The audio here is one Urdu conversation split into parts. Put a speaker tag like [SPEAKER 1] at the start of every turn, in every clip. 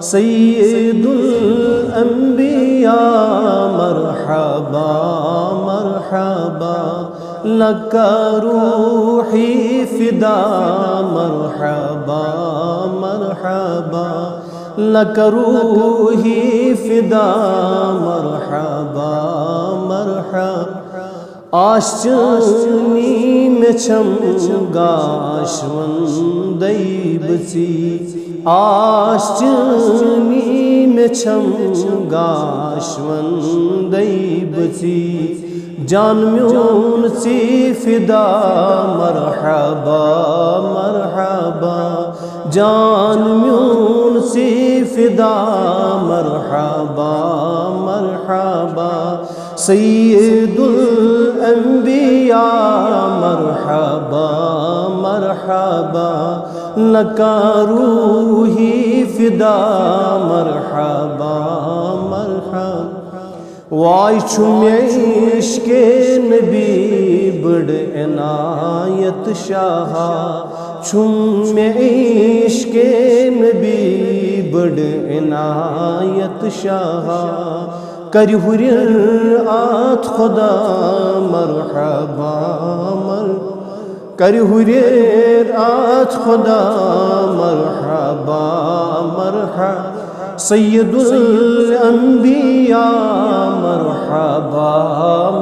[SPEAKER 1] سید الانبیاء مرحبا مرحبا لک روحی فدا مرحبا مرحبا لک روحی فدا مرحبا مرحبا آشچنی میں چھم گاشوندی بچی آشچنی میں چھم گاشوندی بچی جان میون سی فدا مرحبا مرحبا جان میون سی فدا مرحبا مرحبا سید الانبیاء مرحبا مرحبا لک روحی فدا مرحبا مرحبا وائی چھم عشق نبی بڑ عنایت شاہ چھم عشق نبی بڑ عنایت شاہ کر آت خدا مرحبا کر آت خدا مرحبا مرحبا سید الانبیاء مرحبا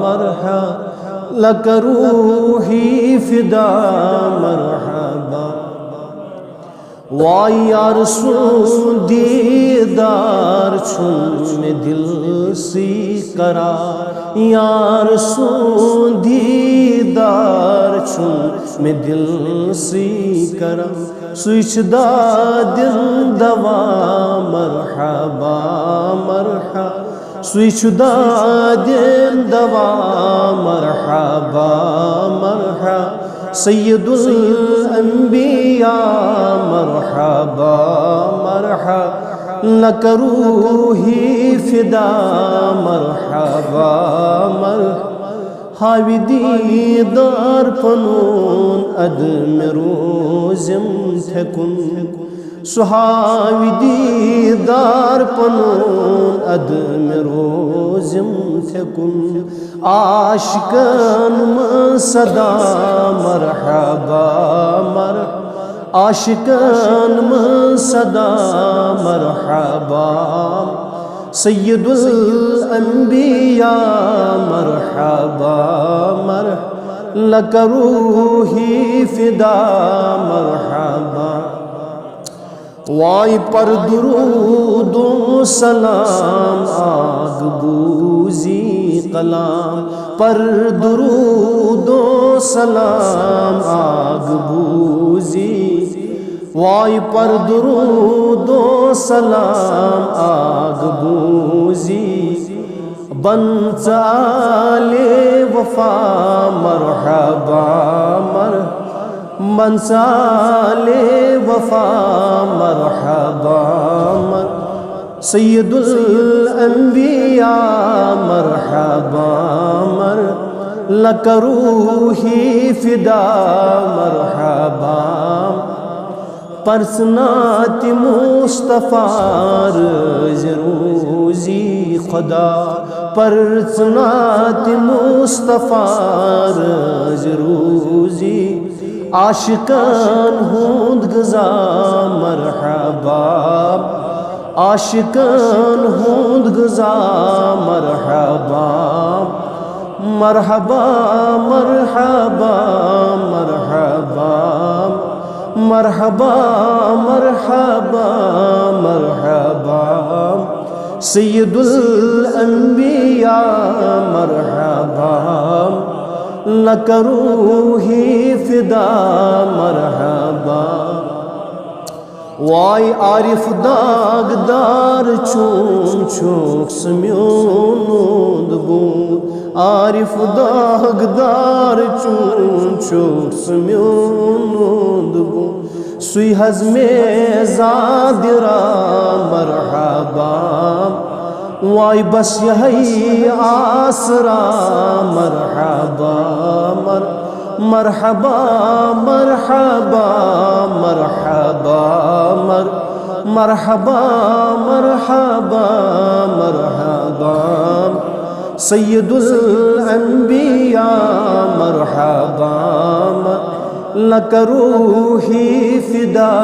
[SPEAKER 1] مرحبا لک روحی فدا مرحبا وائی یا رسول دیدار چھن میں دل سی قرار یا رسول دیدار چھن میں دل سی قرار سوچ دادن دوا مرحبا مرحبا سوچ دادن دوا مرحبا مرحبا سید الانبیاء مرحبا مرحبا لک روحی فدا مرحبا مرحبا حاوی دیدار پنون ادم روزم تھکن سحاوی دیدار پنون ادم روزم تھکن عاشقان من صدا مرحبا مرحبا عاشقان من صدا مرحبا سید الانبیاء مرحبا مرحبا لک روحی فدا مرحبا وائی پر درود و سلام آگ بوزی کلام پر درود و سلام آگ بوزی وائی پر درود و سلام آگ بوزی بنچال وفا مرحبا مرحبا منسال وفا مرحبا سید الانبیاء مرحبا مرحبا لک روحی فدا مرحبا پرسنات مصطفیٰ روزی خدا پرسنات مصطفیٰ روزی عاشقان ہوند گزا مرحبا عاشقان ہوند گزا مرحبا مرحبا مرحبا مرحبا مرحبا مرحبا مرحبا سید الانبیاء مرحبا لک روحی فدا مرحبا وائی عارف داغدار چون چوک سمیون بود عارف داغدار چون چوک سمیون بود سوی حزم زادرا مرحبا وائی بس یہی آسرا مرحبا مرحبا مرحبا مرحبا مرحبا مرحبا مرحبا سید الانبیاء مرحبا لک روحی فدا